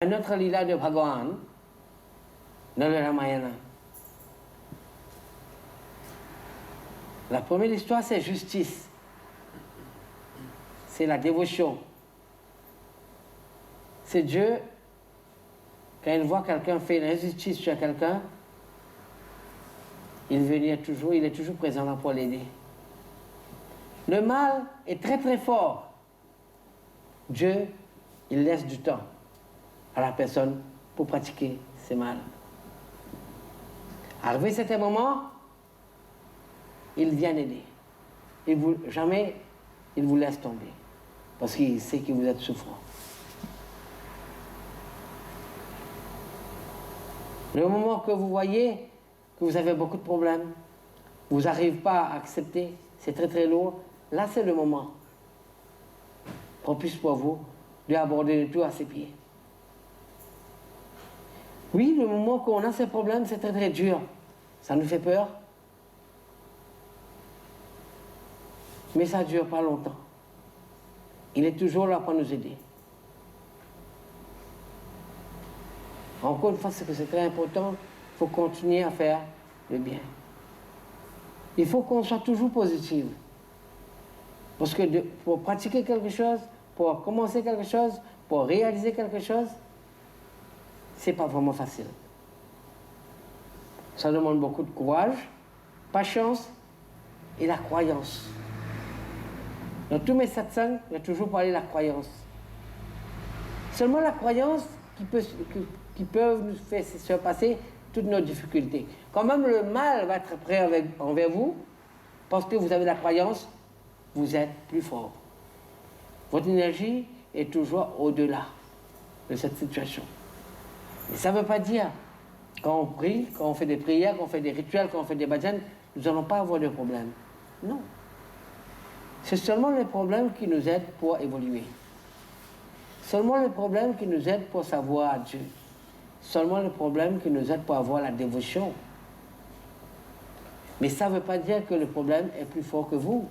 Un autre lila de Bhagavan dans le Ramayana. La première histoire, c'est justice. C'est la dévotion. C'est Dieu, quand il voit quelqu'un faire une injustice sur quelqu'un, il est toujours présent là pour l'aider. Le mal est très très fort. Dieu, il laisse du temps à la personne pour pratiquer ce mal. Arrivé à certain moment, il vient aider. Jamais il vous laisse tomber, parce qu'il sait que vous êtes souffrant. Le moment que vous voyez que vous avez beaucoup de problèmes, vous n'arrivez pas à accepter, c'est très très lourd, là c'est le moment propice pour vous d'aborder le tout à ses pieds. Oui, le moment qu'on a ces problèmes, c'est très très dur. Ça nous fait peur. Mais ça ne dure pas longtemps. Il est toujours là pour nous aider. Encore une fois, c'est que c'est très important, il faut continuer à faire le bien. Il faut qu'on soit toujours positif. Parce que pour pratiquer quelque chose, pour commencer quelque chose, pour réaliser quelque chose, c'est pas vraiment facile. Ça demande beaucoup de courage, patience et la croyance. Dans tous mes satsangs, il y a toujours parlé de la croyance. Seulement la croyance qui peut nous faire surpasser toutes nos difficultés. Quand même le mal va être prêt envers vous, parce que vous avez la croyance, vous êtes plus fort. Votre énergie est toujours au-delà de cette situation. Mais ça ne veut pas dire, quand on prie, quand on fait des prières, quand on fait des rituels, quand on fait des bhajans, nous n'allons pas avoir de problème. Non. C'est seulement les problèmes qui nous aident pour évoluer. Seulement les problèmes qui nous aident pour savoir Dieu. Seulement les problèmes qui nous aident pour avoir la dévotion. Mais ça ne veut pas dire que le problème est plus fort que vous.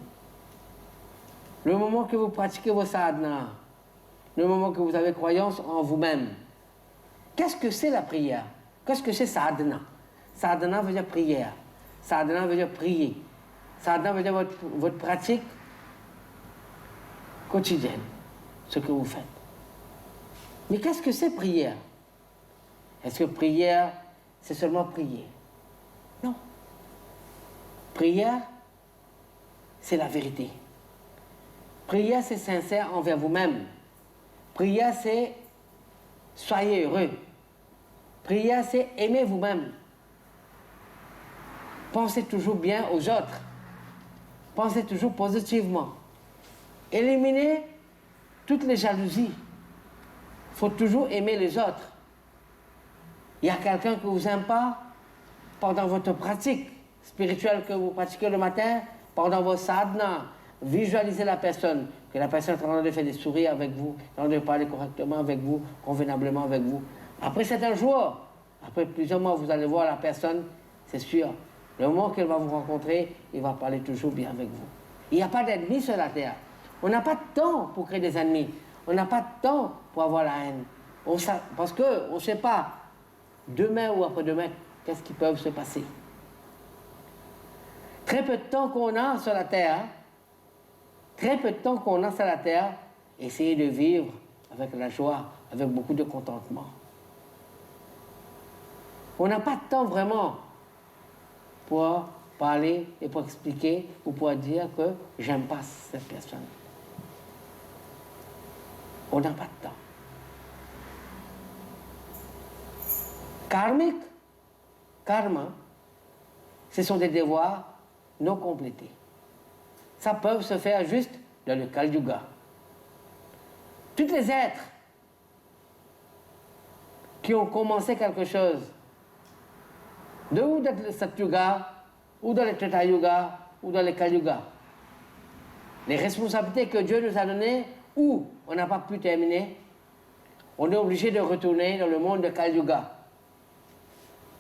Le moment que vous pratiquez vos sadhanas, le moment que vous avez croyance en vous-même, qu'est-ce que c'est la prière? Qu'est-ce que c'est sadhana? Sadhana veut dire prière. Sadhana veut dire prier. Sadhana veut dire votre pratique quotidienne, ce que vous faites. Mais qu'est-ce que c'est prière? Est-ce que prière, c'est seulement prier? Non. Prière, c'est la vérité. Prière, c'est sincère envers vous-même. Prière, c'est soyez heureux. Prière, c'est aimer vous-même. Pensez toujours bien aux autres. Pensez toujours positivement. Éliminez toutes les jalousies. Il faut toujours aimer les autres. Il y a quelqu'un que vous n'aimez pas pendant votre pratique spirituelle que vous pratiquez le matin, pendant vos sadhanas. Visualisez la personne, que la personne est en train de faire des sourires avec vous, en train de parler correctement avec vous, convenablement avec vous. Après certains jours, après plusieurs mois, vous allez voir la personne, c'est sûr. Le moment qu'elle va vous rencontrer, il va parler toujours bien avec vous. Il n'y a pas d'ennemis sur la terre. On n'a pas de temps pour créer des ennemis. On n'a pas de temps pour avoir la haine. Parce qu'on ne sait pas, demain ou après-demain, qu'est-ce qui peut se passer. Très peu de temps qu'on a sur la terre, essayez de vivre avec la joie, avec beaucoup de contentement. On n'a pas de temps vraiment pour parler et pour expliquer ou pour dire que j'aime pas cette personne. On n'a pas de temps. Karmique, karma, ce sont des devoirs non complétés. Ça peut se faire juste dans le Kali Yuga. Tous les êtres qui ont commencé quelque chose, ou dans le Satyuga, ou dans le Treta Yuga, ou dans le Kali Yuga, les responsabilités que Dieu nous a données, ou on n'a pas pu terminer, on est obligé de retourner dans le monde de Kali Yuga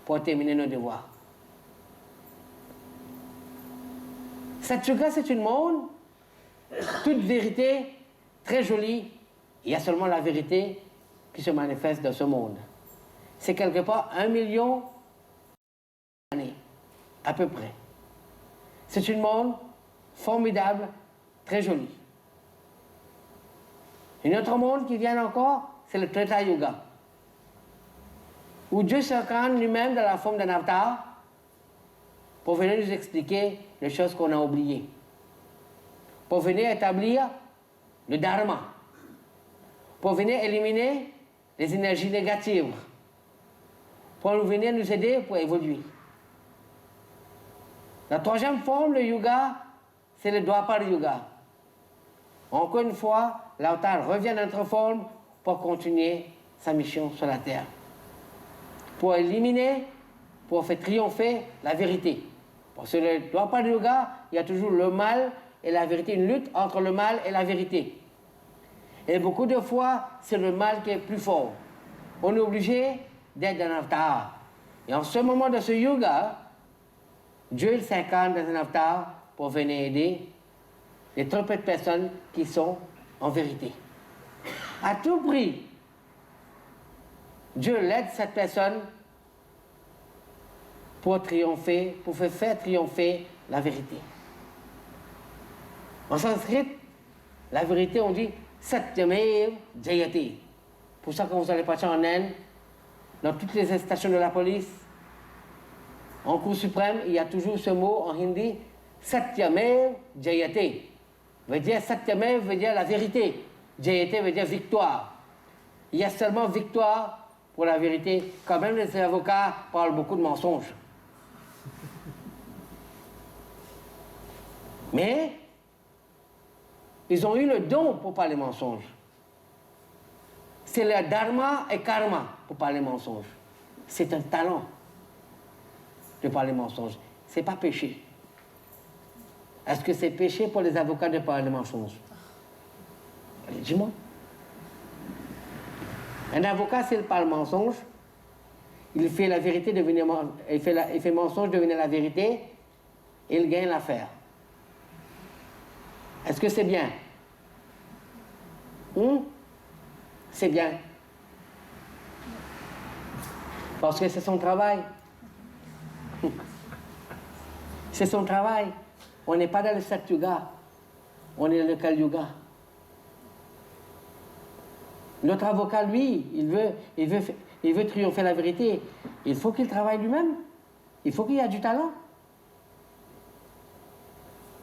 pour terminer nos devoirs. Satyuga, c'est un monde, toute vérité, très jolie. Il y a seulement la vérité qui se manifeste dans ce monde. C'est quelque part 1 million d'années, à peu près. C'est un monde formidable, très joli. Un autre monde qui vient encore, c'est le Treta Yuga, où Dieu s'incarne lui-même dans la forme d'un avatar pour venir nous expliquer les choses qu'on a oubliées, pour venir établir le Dharma, pour venir éliminer les énergies négatives, pour venir nous aider pour évoluer. La troisième forme, le Yuga, c'est le Dwapar Yuga. Encore une fois, l'avatar revient dans notre forme pour continuer sa mission sur la terre, pour éliminer, pour faire triompher la vérité. Parce que le Dwapar Yuga, il y a toujours le mal et la vérité, une lutte entre le mal et la vérité. Et beaucoup de fois, c'est le mal qui est plus fort. On est obligé d'être un avatar. Et en ce moment de ce yuga, Dieu s'incarne dans un avatar pour venir aider les trop peu de personnes qui sont en vérité. À tout prix, Dieu l'aide cette personne pour triompher, pour faire triompher la vérité. En sanskrit, la vérité, on dit Satyamev Jayate. Pour ça, quand vous allez partir en Inde, dans toutes les stations de la police, en Cour suprême, il y a toujours ce mot en hindi, Satyamev Jayate. Veut dire Satyamev veut dire la vérité. Jayate veut dire victoire. Il y a seulement victoire pour la vérité. Quand même, les avocats parlent beaucoup de mensonges. Mais ils ont eu le don pour parler mensonges. C'est le dharma et karma pour parler mensonges. C'est un talent de parler mensonges. C'est pas péché. Est-ce que c'est péché pour les avocats de parler mensonges? Allez, dis-moi. Un avocat, s'il parle mensonge, il fait la vérité devenir il fait mensonge devenir la vérité et il gagne l'affaire. Est-ce que c'est bien? C'est bien. Parce que c'est son travail. C'est son travail. On n'est pas dans le Satyuga. On est dans le Kali Yuga. Notre avocat, lui, il veut triompher la vérité. Il faut qu'il travaille lui-même. Il faut qu'il y ait du talent.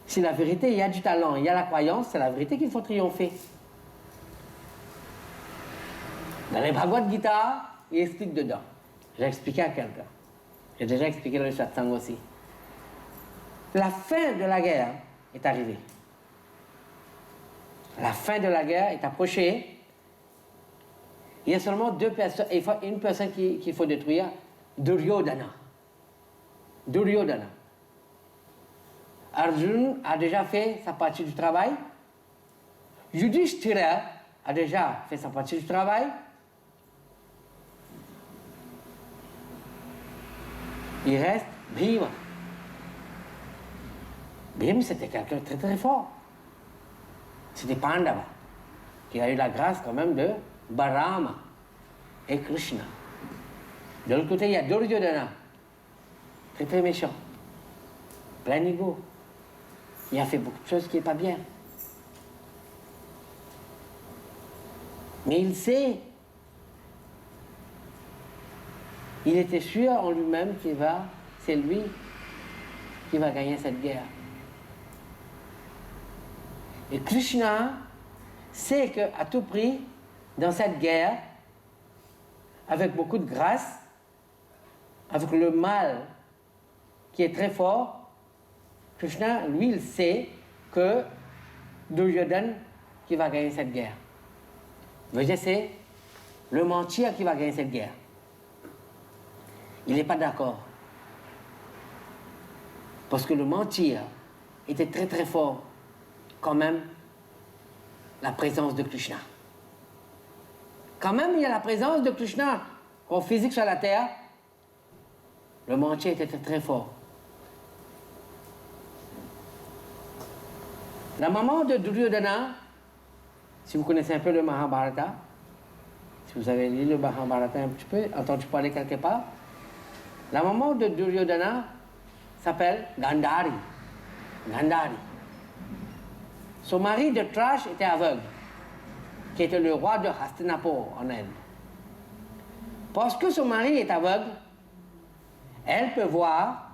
Si la vérité, il y a du talent, il y a la croyance, c'est la vérité qu'il faut triompher. Dans les Bhagavad Gita, il explique dedans. J'ai expliqué à quelqu'un. J'ai déjà expliqué dans le satsang aussi. La fin de la guerre est arrivée. La fin de la guerre est approchée. Il y a seulement deux personnes, une personne qu'il faut détruire, Duryodhana. Duryodhana. Arjuna a déjà fait sa partie du travail. Yudhishthira a déjà fait sa partie du travail. Il reste Bhima. Bhima, c'était quelqu'un de très très fort. C'était Pandava, qui a eu la grâce quand même de Balama et Krishna. De l'autre côté, il y a Duryodhana, très très méchant, plein d'ego. Il a fait beaucoup de choses qui n'est pas bien. Mais il sait, il était sûr en lui-même c'est lui qui va gagner cette guerre. Et Krishna sait qu'à tout prix, dans cette guerre, avec beaucoup de grâce, avec le mal qui est très fort, Krishna, lui, il sait que Duryodhana qui va gagner cette guerre. Vous voyez, c'est le mentir qui va gagner cette guerre. Il n'est pas d'accord. Parce que le mentir était très très fort, quand même, la présence de Krishna. Quand même, il y a la présence de Krishna en physique sur la terre. Le mentir était très très fort. La maman de Duryodhana, si vous connaissez un peu le Mahabharata, Si vous avez lu le Mahabharata un petit peu, entendu parler quelque part, la maman de Duryodhana s'appelle Gandhari. Gandhari. Son mari de Trash était aveugle, qui était le roi de Hastinapur en Inde. Parce que son mari est aveugle, elle peut voir,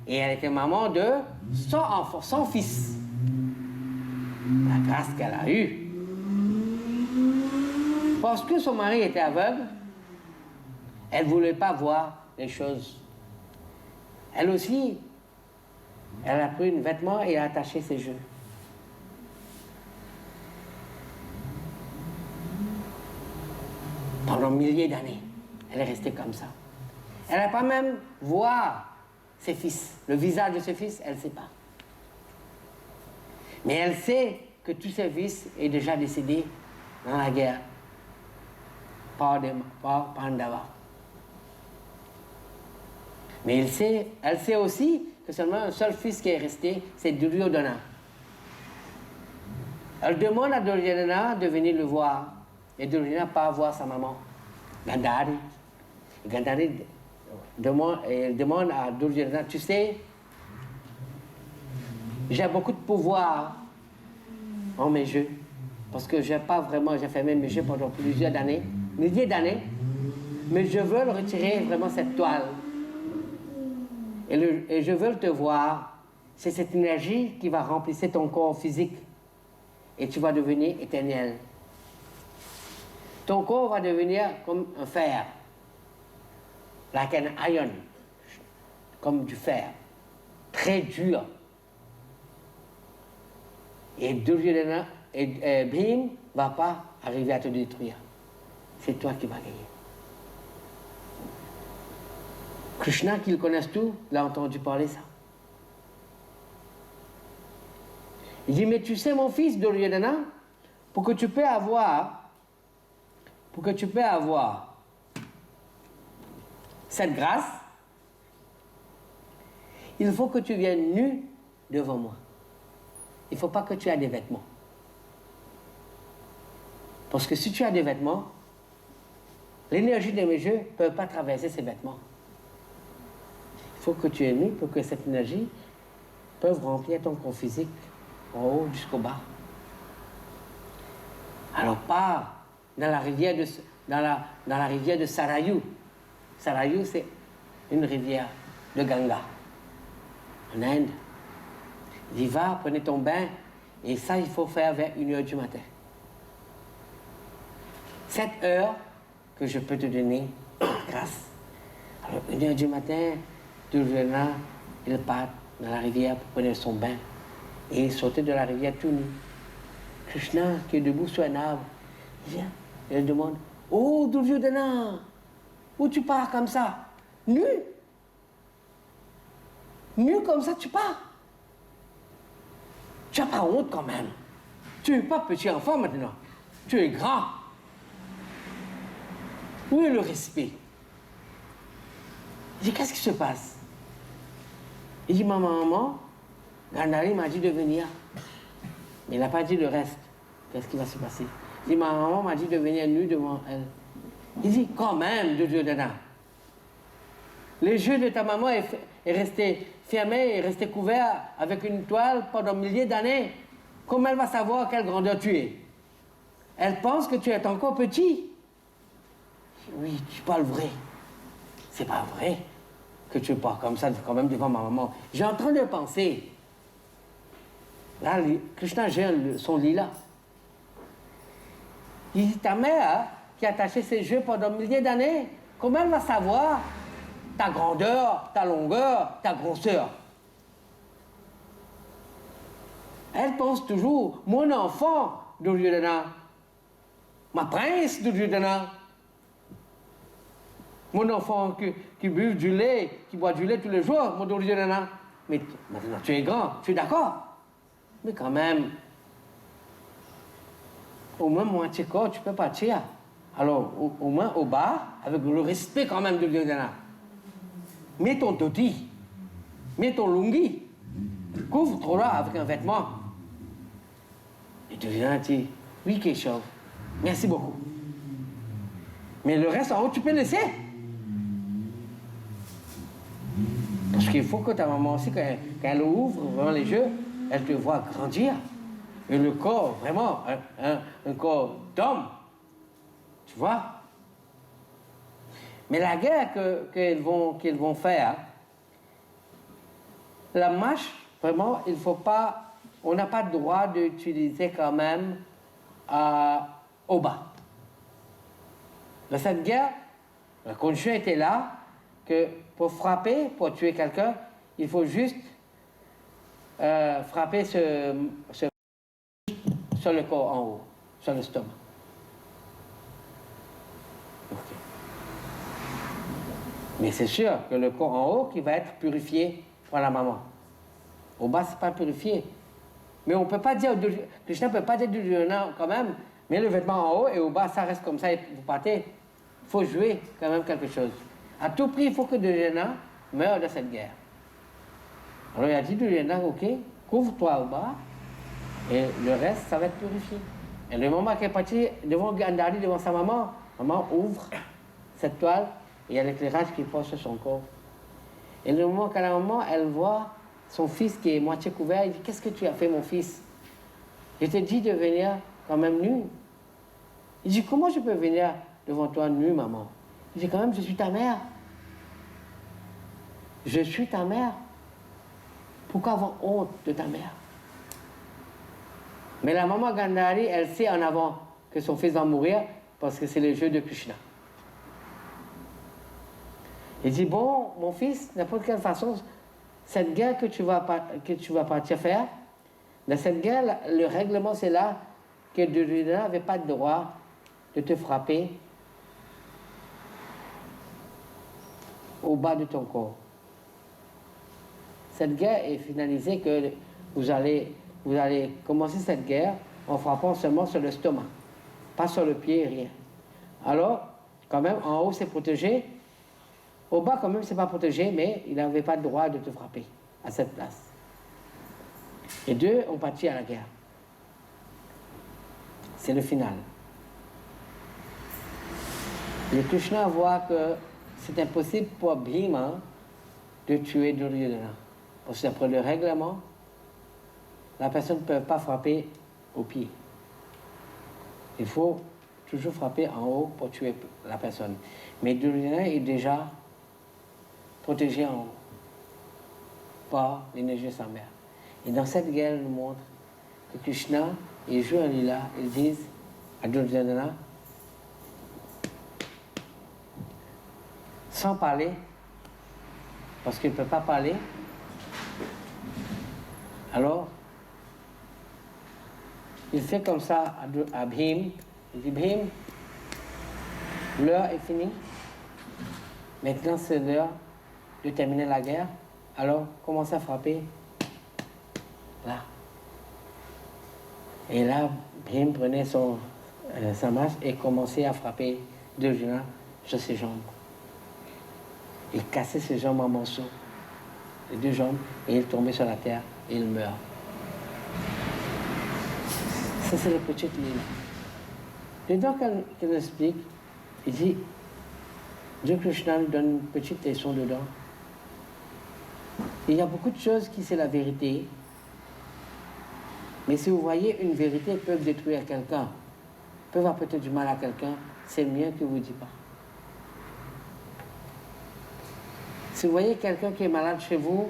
et elle était maman de 100 enfants, 100 fils. La grâce qu'elle a eue. Parce que son mari était aveugle, elle ne voulait pas voir les choses. Elle aussi, elle a pris un vêtement et a attaché ses yeux. Pendant milliers d'années, elle est restée comme ça. Elle n'a pas même voir ses fils, le visage de ses fils, elle ne sait pas. Mais elle sait que tous ses fils sont déjà décédés dans la guerre par Pandava. Mais elle sait aussi que seulement un seul fils qui est resté, c'est Duryodhana. Elle demande à Duryodhana de venir le voir. Et Duryodhana pas voir sa maman, Gandhari. Gandhari demande à Duryodhana, tu sais, j'ai beaucoup de pouvoir en mes jeux, parce que j'ai fermé mes jeux pendant plusieurs années, milliers d'années, mais je veux retirer vraiment cette toile. Et je veux te voir, c'est cette énergie qui va remplir ton corps physique, et tu vas devenir éternel. Ton corps va devenir comme un fer, like an iron, comme du fer, très dur. Et Duryodhana et Bhim ne va pas arriver à te détruire. C'est toi qui vas gagner. Krishna, qui le connaisse tout, l'a entendu parler ça. Il dit, mais tu sais, mon fils Duryodhana, pour que tu puisses avoir cette grâce, il faut que tu viennes nu devant moi. Il ne faut pas que tu aies des vêtements. Parce que si tu as des vêtements, l'énergie de mes jeux ne peut pas traverser ces vêtements. Il faut que tu es nu pour que cette énergie puisse remplir ton corps physique, en haut jusqu'au bas. Alors pars dans la rivière de Sarayu. Sarayu, c'est une rivière de Ganga, en Inde. Il va, prenez ton bain, et ça, il faut faire vers 1h du matin. 7 heures que je peux te donner grâce. Alors, 1h du matin, Duryodhana, il part dans la rivière pour prendre son bain. Et il sortait de la rivière tout nu. Krishna, qui est debout sur un arbre, il vient, et il demande, « Oh, Duryodhana, où tu pars comme ça? Nu? Nu comme ça, tu pars? Tu n'as pas honte quand même. Tu n'es pas petit enfant maintenant. Tu es grand. Où est le respect? » Il dit, qu'est-ce qui se passe? Il dit, maman, Gandhari m'a dit de venir. Mais il n'a pas dit le reste. Qu'est-ce qui va se passer? Il dit, ma maman m'a dit de venir nu devant elle. Il dit, quand même, Duryodhana, les yeux de ta maman est resté fermé, est resté couvert avec une toile pendant milliers d'années. Comment elle va savoir quelle grandeur tu es? Elle pense que tu es encore petit. Oui, tu parles vrai. C'est pas vrai que tu parles comme ça quand même devant ma maman. J'ai en train de penser. Là, Krishna gère son lila. Il dit, ta mère qui a attaché ses yeux pendant milliers d'années, comment elle va savoir ta grandeur, ta longueur, ta grosseur? Elle pense toujours, mon enfant, Duryodhana, ma prince Duryodhana, mon enfant qui boit du lait tous les jours, mon Duryodhana. Mais maintenant tu es grand, tu es d'accord? Mais quand même, au moins moitié corps, tu peux partir. Alors, au moins au bas, avec le respect quand même de Duryodhana. Mets ton dhoti, mets ton lungi, couvre-toi avec un vêtement. Et Duryodhana dit, oui Keshav, merci beaucoup. Mais le reste en haut, tu peux laisser. Parce qu'il faut que ta maman aussi, quand elle ouvre vraiment les yeux, elle te voit grandir. Et le corps, vraiment, un corps d'homme. Tu vois? Mais la guerre qu'ils vont faire, la marche, vraiment, il faut pas, on n'a pas le droit d'utiliser quand même au bas. Dans cette guerre, la condition était là que pour frapper, pour tuer quelqu'un, il faut juste frapper sur le corps en haut, sur le stomac. Okay. Mais c'est sûr que le corps en haut qui va être purifié par la maman. Au bas, c'est pas purifié. Mais on ne peut pas dire, Krishna ne peut pas dire du Durjana quand même, mais le vêtement en haut et au bas, ça reste comme ça et vous partez. Il faut jouer quand même quelque chose. À tout prix, il faut que Durjana meure de cette guerre. Alors il a dit Durjana, ok, couvre-toi au bas et le reste, ça va être purifié. Et le moment qu'elle est partie devant Gandhari, devant sa maman, maman ouvre cette toile et il y a l'éclairage qui passe sur son corps. Et le moment qu'à la maman, elle voit son fils qui est moitié couvert, il dit, qu'est-ce que tu as fait mon fils? Je t'ai dit de venir quand même nu. Il dit, comment je peux venir devant toi nu, maman? Il dit, quand même, je suis ta mère. Je suis ta mère. Pourquoi avoir honte de ta mère? Mais la maman Gandhari, elle sait en avant que son fils va mourir parce que c'est le jeu de Krishna. Il dit, bon, mon fils, n'importe quelle façon, cette guerre que tu vas partir faire, dans cette guerre, le règlement, c'est là que Duryodhana n'avait pas le droit de te frapper au bas de ton corps. Cette guerre est finalisée que vous allez commencer cette guerre en frappant seulement sur le stomac, pas sur le pied, rien. Alors, quand même, en haut, c'est protégé. Au bas, quand même, c'est pas protégé, mais il n'avait pas le droit de te frapper à cette place. Et deux ont parti à la guerre. C'est le final. Le Krishna voit que c'est impossible pour Bhima de tuer Duryodhana. Parce que d'après le règlement, la personne ne peut pas frapper au pied. Il faut toujours frapper en haut pour tuer la personne. Mais Duryodhana est déjà protégé en haut par l'énergie de sa mère. Et dans cette guerre, il nous montre que Krishna, il joue un lila, ils disent à Duryodhana, sans parler, parce qu'il ne peut pas parler, alors il fait comme ça à Bhim, il dit Bhim, l'heure est finie, maintenant c'est l'heure de terminer la guerre, alors commencez à frapper là. Et là, Bhim prenait sa marche et commençait à frapper Duryodhana sur ses jambes. Il cassait ses jambes en morceaux, les deux jambes, et il tombait sur la terre et il meurt. Ça, c'est la petite ligne. Dedans, qu'elle explique, il dit, Dieu Krishna nous donne une petite leçon dedans. Il y a beaucoup de choses qui c'est la vérité, mais si vous voyez une vérité peut détruire quelqu'un, peut apporter du mal à quelqu'un, c'est mieux que vous ne dites pas. Si vous voyez quelqu'un qui est malade chez vous,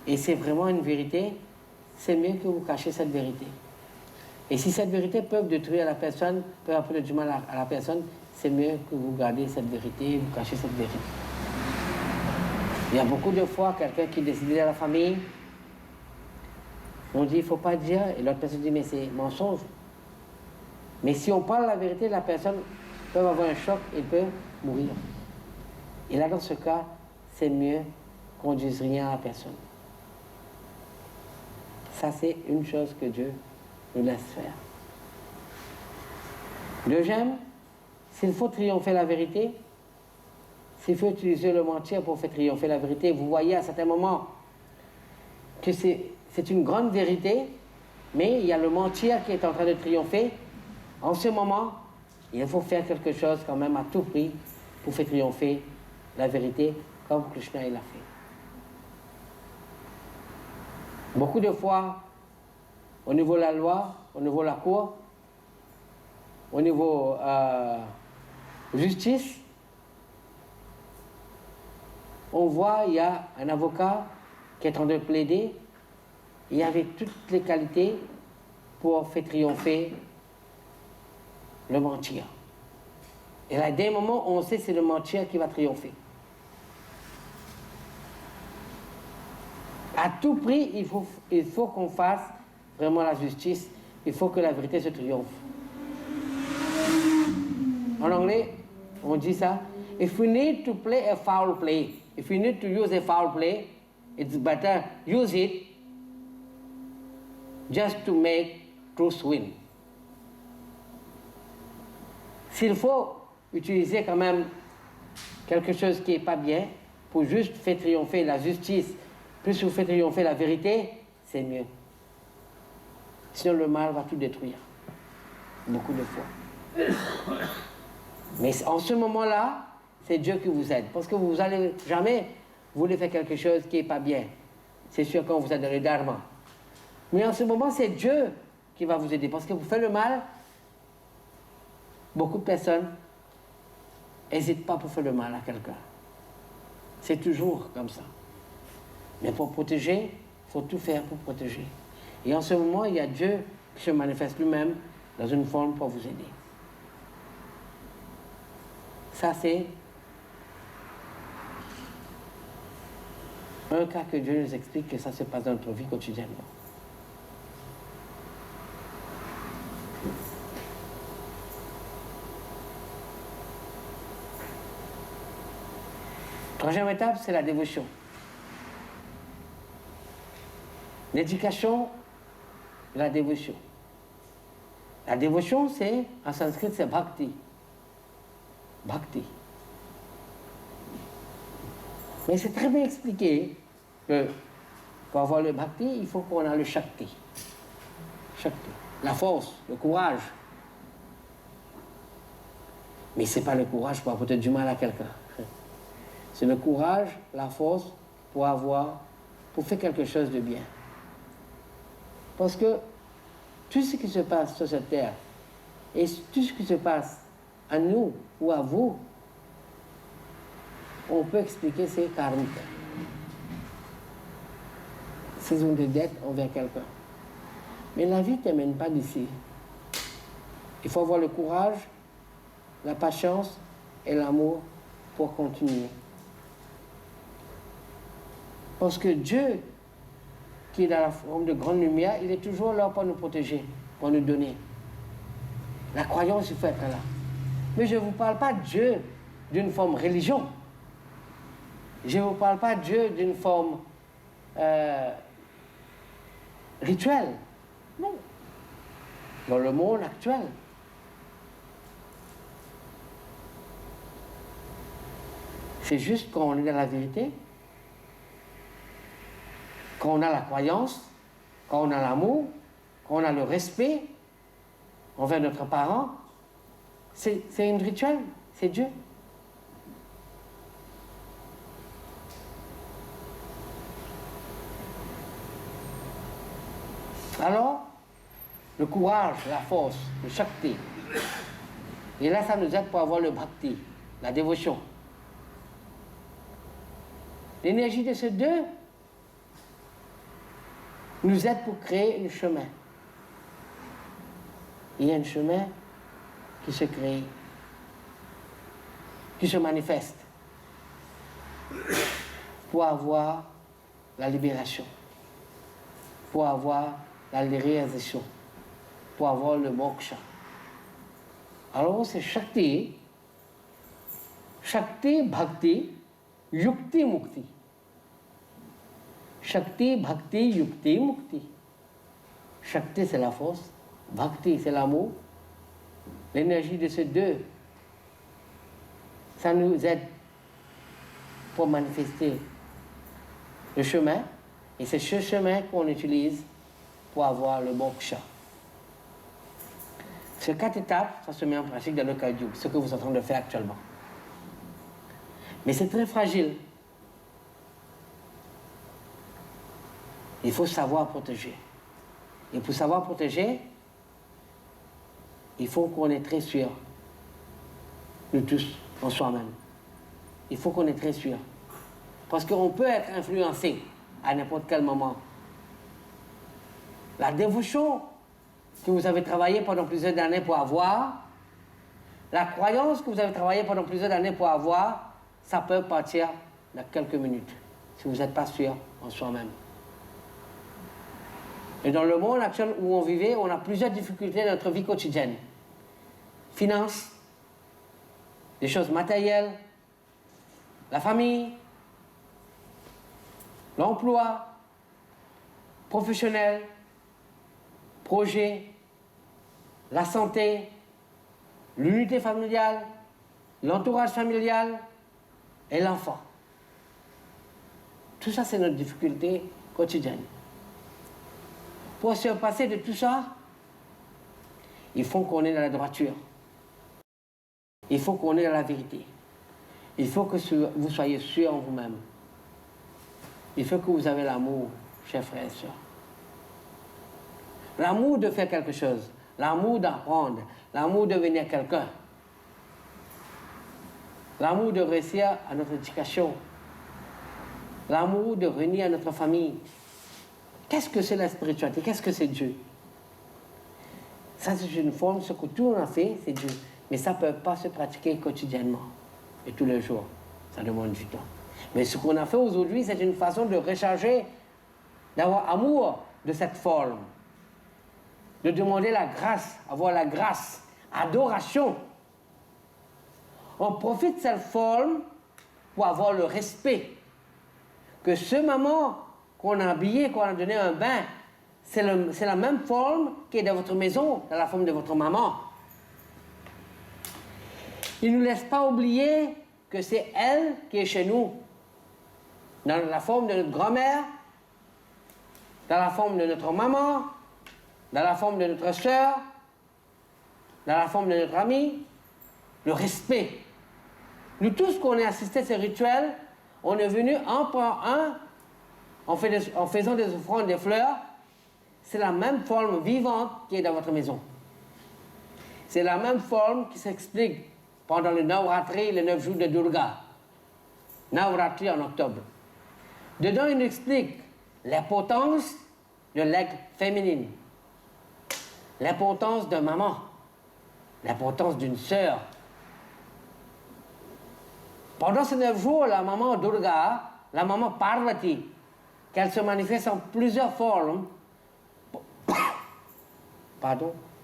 et c'est vraiment une vérité, c'est mieux que vous cachiez cette vérité. Et si cette vérité peut détruire la personne, peut apporter du mal à la personne, c'est mieux que vous gardez cette vérité, vous cachez cette vérité. Il y a beaucoup de fois, quelqu'un qui décide de la famille, on dit il ne faut pas dire, et l'autre personne dit mais c'est mensonge. Mais si on parle la vérité, la personne peut avoir un choc et peut mourir. Et là, dans ce cas, c'est mieux qu'on ne dise rien à la personne. Ça, c'est une chose que Dieu nous laisse faire. Deuxième, s'il faut triompher la vérité, s'il faut utiliser le mentir pour faire triompher la vérité, vous voyez à certains moments que c'est une grande vérité, mais il y a le mentir qui est en train de triompher. En ce moment, Il faut faire quelque chose quand même à tout prix pour faire triompher la vérité, comme Krishna il a fait. Beaucoup de fois, au niveau de la loi, au niveau de la cour, au niveau justice, on voit il y a un avocat qui est en train de plaider, il avait toutes les qualités pour faire triompher le mentir. Et là, dès un moment, on sait que c'est le mentir qui va triompher. À tout prix, il faut qu'on fasse vraiment la justice. Il faut que la vérité se triomphe. En anglais, on dit ça. If we need to play a foul play, if we need to use a foul play, it's better use it just to make truth win. S'il faut utiliser quand même quelque chose qui n'est pas bien pour juste faire triompher la justice, plus vous faites triompher la vérité, c'est mieux. Sinon le mal va tout détruire. Beaucoup de fois. Mais en ce moment-là, c'est Dieu qui vous aide. Parce que vous n'allez jamais vouloir faire quelque chose qui n'est pas bien. C'est sûr quand vous êtes dans le dharma. Mais en ce moment, c'est Dieu qui va vous aider. Parce que vous faites le mal, beaucoup de personnes n'hésitent pas pour faire le mal à quelqu'un. C'est toujours comme ça. Mais pour protéger, il faut tout faire pour protéger. Et en ce moment, il y a Dieu qui se manifeste lui-même dans une forme pour vous aider. Ça, c'est un cas que Dieu nous explique que ça se passe dans notre vie quotidiennement. Troisième étape, c'est la dévotion. L'éducation et la dévotion. La dévotion, c'est, en sanskrit, c'est bhakti. Bhakti. Mais c'est très bien expliqué que pour avoir le bhakti, il faut qu'on ait le shakti. Shakti. La force, le courage. Mais ce n'est pas le courage pour apporter du mal à quelqu'un. C'est le courage, la force pour faire quelque chose de bien. Parce que tout ce qui se passe sur cette terre et tout ce qui se passe à nous ou à vous, on peut expliquer c'est karmique. C'est une dette envers quelqu'un. Mais la vie ne t'amène pas d'ici. Il faut avoir le courage, la patience et l'amour pour continuer. Parce que Dieu, qui est dans la forme de grande lumière, il est toujours là pour nous protéger, pour nous donner. La croyance, il faut être là. Mais je ne vous parle pas de Dieu d'une forme religion. Je ne vous parle pas de Dieu d'une forme rituelle. Non. Dans le monde actuel. C'est juste quand on est dans la vérité, quand on a la croyance, quand on a l'amour, quand on a le respect envers notre parent, c'est un rituel, c'est Dieu. Alors, le courage, la force, le shakti. Et là, ça nous aide pour avoir le bhakti, la dévotion. L'énergie de ces deux nous aide pour créer un chemin. Il y a un chemin qui se crée, qui se manifeste pour avoir la libération, pour avoir la réalisation, pour avoir le moksha. Alors c'est Shakti, Shakti, Bhakti, Yukti, Mukti. Shakti, Bhakti, Yukti, Mukti. Shakti, c'est la force. Bhakti, c'est l'amour. L'énergie de ces deux, ça nous aide pour manifester le chemin. Et c'est ce chemin qu'on utilise pour avoir le moksha. Ces 4 étapes, ça se met en pratique dans le cardio, ce que vous êtes en train de faire actuellement. Mais c'est très fragile. Il faut savoir protéger. Et pour savoir protéger, il faut qu'on est très sûr, nous tous, en soi-même. Il faut qu'on est très sûr. Parce qu'on peut être influencé à n'importe quel moment. La dévotion que vous avez travaillé pendant plusieurs années pour avoir, la croyance que vous avez travaillé pendant plusieurs années pour avoir, ça peut partir dans quelques minutes, si vous n'êtes pas sûr en soi-même. Et dans le monde actuel où on vivait, on a plusieurs difficultés dans notre vie quotidienne. Finances, des choses matérielles, la famille, l'emploi, professionnel, projet, la santé, l'unité familiale, l'entourage familial et l'enfant. Tout ça, c'est notre difficulté quotidienne. Pour se passer de tout ça, il faut qu'on ait dans la droiture. Il faut qu'on ait dans la vérité. Il faut que vous soyez sûr en vous-même. Il faut que vous avez l'amour, chers frères et sœurs. L'amour de faire quelque chose, l'amour d'apprendre, l'amour de devenir quelqu'un, l'amour de réussir à notre éducation, l'amour de venir à notre famille. Qu'est-ce que c'est la spiritualité? Qu'est-ce que c'est Dieu? Ça, c'est une forme, ce que tout le monde a fait, c'est Dieu. Mais ça ne peut pas se pratiquer quotidiennement et tous les jours. Ça demande du temps. Mais ce qu'on a fait aujourd'hui, c'est une façon de recharger, d'avoir amour de cette forme, de demander la grâce, avoir la grâce, adoration. On profite de cette forme pour avoir le respect. Que ce moment qu'on a habillé, qu'on a donné un bain, c'est la même forme qui est dans votre maison, dans la forme de votre maman. Il ne nous laisse pas oublier que c'est elle qui est chez nous, dans la forme de notre grand-mère, dans la forme de notre maman, dans la forme de notre sœur, dans la forme de notre ami. Le respect. Nous tous, qu'on ait assisté à ces rituels, on est venus un par un, en faisant des offrandes, des fleurs. C'est la même forme vivante qui est dans votre maison. C'est la même forme qui s'explique pendant le Navratri, les 9 jours de Durga. Navratri en octobre. Dedans, il nous explique l'importance de l'être féminine, l'importance de maman, l'importance d'une sœur. Pendant ces 9 jours, la maman Durga, la maman Parvati, qu'elle se manifeste en plusieurs formes,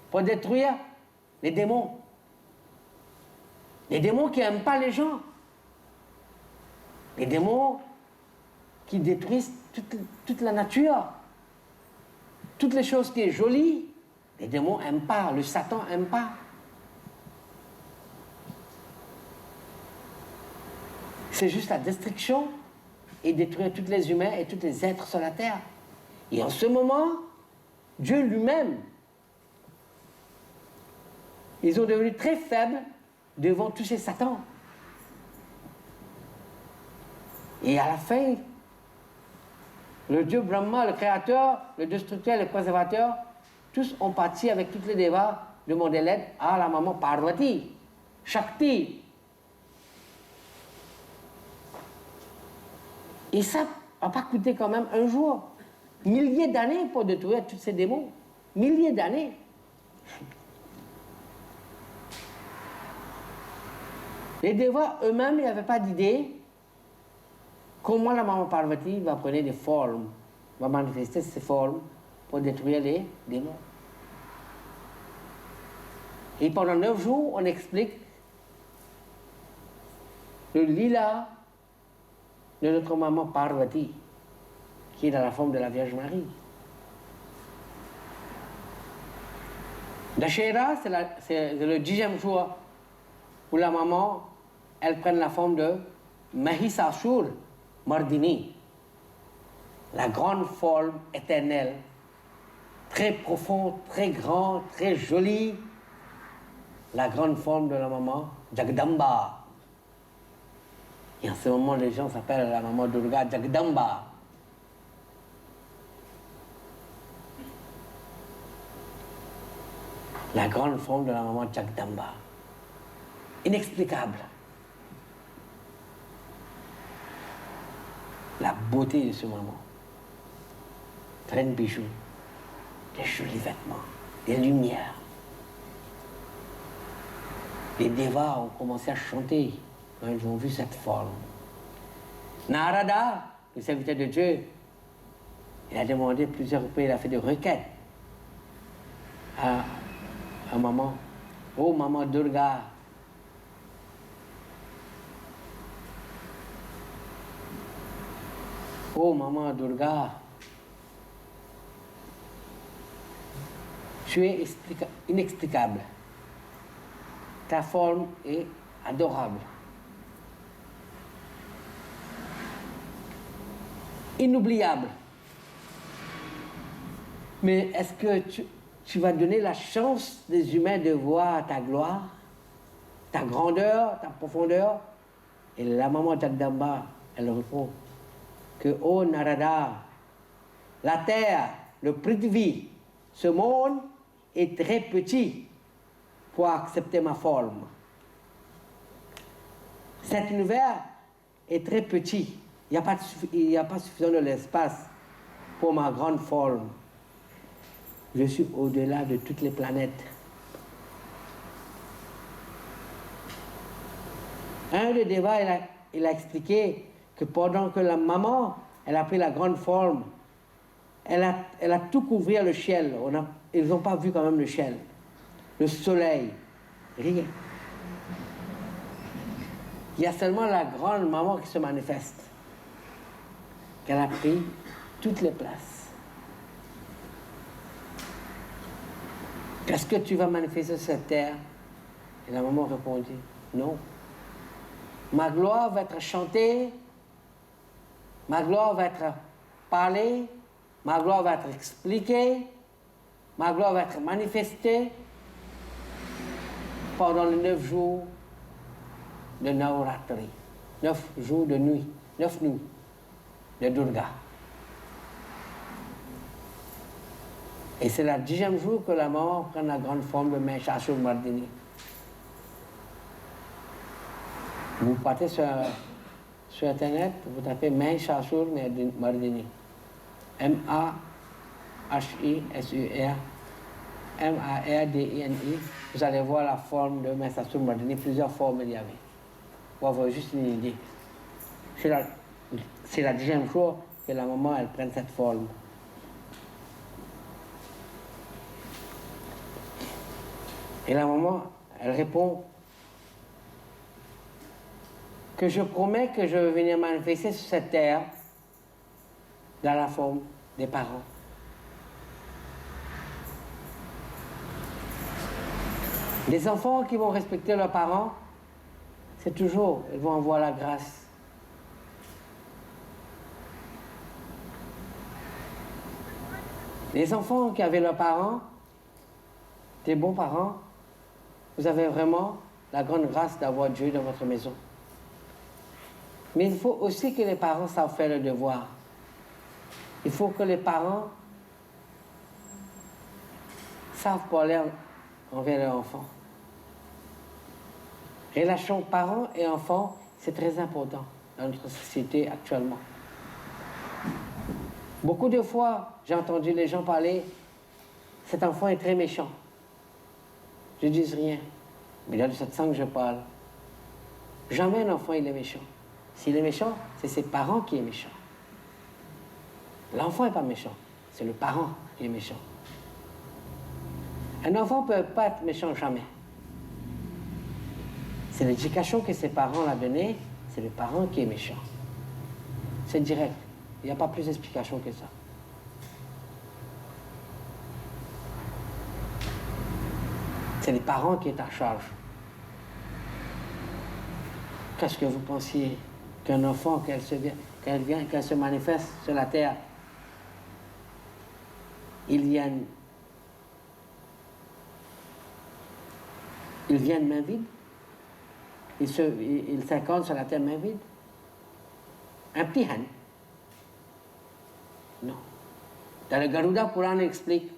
pour détruire les démons. Les démons qui n'aiment pas les gens. Les démons qui détruisent toute la nature. Toutes les choses qui sont jolies, les démons n'aiment pas, le Satan n'aime pas. C'est juste la destruction et détruire tous les humains et tous les êtres sur la terre. Et en ce moment, Dieu lui-même, ils sont devenus très faibles devant tous ces satans. Et à la fin, le Dieu Brahma, le créateur, le destructeur, le préservateur, tous ont parti avec toutes les dévas demander l'aide à la maman Parvati, Shakti. Et ça n'a pas coûté quand même un jour. Milliers d'années pour détruire tous ces démons. Milliers d'années. Les dévots eux-mêmes, ils n'avaient pas d'idée comment la maman Parvati va prendre des formes, va manifester ces formes pour détruire les démons. Et pendant 9 jours, on explique le lila de notre maman Parvati, qui est dans la forme de la Vierge Marie. Dashera, c'est le 10e jour où la maman, elle prend la forme de Mahisasur Mardini, la grande forme éternelle, très profonde, très grande, très jolie, la grande forme de la maman, Jagdamba. Et en ce moment, les gens s'appellent la maman Durga Jagdamba. La grande forme de la maman Jagdamba. Inexplicable. La beauté de ce maman. Plein de bijoux, des jolis vêtements, des lumières. Les devas ont commencé à chanter quand ils ont vu cette forme. Narada, le serviteur de Dieu, il a demandé plusieurs fois, il a fait des requêtes à maman. Oh maman Durga, oh maman Durga, tu es inexplicable. Ta forme est adorable. Inoubliable. Mais est-ce que tu vas donner la chance des humains de voir ta gloire, ta grandeur, ta profondeur? Et la maman Jagdamba, elle répond que, oh Narada, la terre, le Prithvi, ce monde est très petit pour accepter ma forme. Cet univers est très petit. Il n'y a pas suffisamment de l'espace pour ma grande forme. Je suis au-delà de toutes les planètes. Un des débats, il a expliqué que pendant que la maman, elle a pris la grande forme, elle a tout couvert le ciel. Ils n'ont pas vu quand même le ciel. Le soleil, rien. Il y a seulement la grande maman qui se manifeste. Qu'elle a pris toutes les places. Est-ce que tu vas manifester sur cette terre? Et la maman répondit, non. Ma gloire va être chantée, ma gloire va être parlée, ma gloire va être expliquée, ma gloire va être manifestée pendant les 9 jours de Navaratri, 9 jours de nuit, 9 nuits de Durga. Et c'est le 10e jour que la maman prend la grande forme de Mahishasur Mardini. Vous partez sur Internet, vous tapez Mahishasur Mardini. M-A-H-I-S-U-R M-A-R-D-I-N-I. Vous allez voir la forme de Mahishasur Mardini. Plusieurs formes il y avait. Pour avoir juste une idée. C'est la 10e jour que la maman elle prend cette forme. Et la maman, elle répond que je promets que je vais venir manifester sur cette terre dans la forme des parents. Les enfants qui vont respecter leurs parents, c'est toujours, ils vont avoir la grâce. Les enfants qui avaient leurs parents, des bons parents, vous avez vraiment la grande grâce d'avoir Dieu dans votre maison. Mais il faut aussi que les parents savent faire le devoir. Il faut que les parents savent parler envers leurs enfants. Relation parents et enfants, c'est très important dans notre société actuellement. Beaucoup de fois, j'ai entendu les gens parler, cet enfant est très méchant. Je ne dis rien, mais là, de cette sang que je parle, jamais un enfant il est méchant. S'il est méchant, c'est ses parents qui est méchant. L'enfant n'est pas méchant, c'est le parent qui est méchant. Un enfant ne peut pas être méchant jamais. C'est l'éducation que ses parents l'ont donnée, c'est le parent qui est méchant. C'est direct, il n'y a pas plus d'explication que ça. C'est les parents qui sont en charge. Qu'est-ce que vous pensiez qu'un enfant, qu'elle se manifeste sur la terre, il Ils viennent main vide. Ils s'incarnent sur la terre main vide. Un petit han. Non. Dans le Garuda Puran, on explique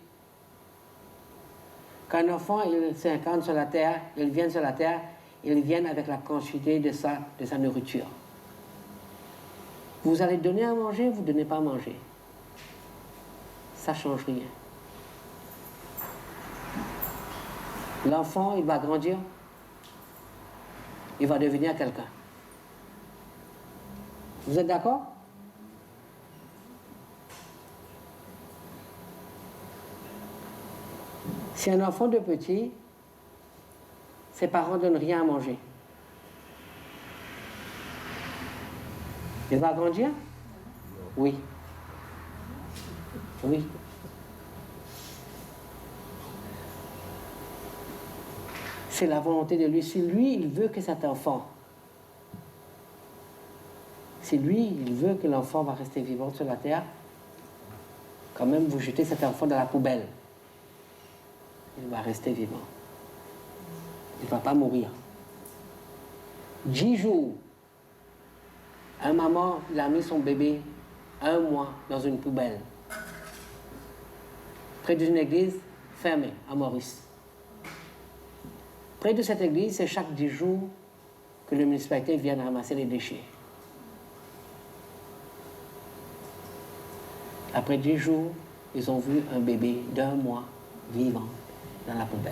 qu'un enfant, il s'incarne sur la terre, ils viennent sur la terre, ils viennent avec la quantité de sa nourriture. Vous allez donner à manger, vous ne donnez pas à manger. Ça ne change rien. L'enfant, il va grandir, il va devenir quelqu'un. Vous êtes d'accord? Si un enfant de petit, ses parents ne donnent rien à manger, il va grandir? Oui. Oui. C'est la volonté de lui. Si lui, il veut que cet enfant, si lui, il veut que l'enfant va rester vivant sur la terre, quand même, vous jetez cet enfant dans la poubelle. Il va rester vivant. Il ne va pas mourir. 10 jours, un maman, il a mis son bébé 1 mois dans une poubelle, près d'une église fermée à Maurice. Près de cette église, c'est chaque 10 jours que le municipalité vient ramasser les déchets. Après 10 jours, ils ont vu un bébé d'1 mois vivant dans la poubelle.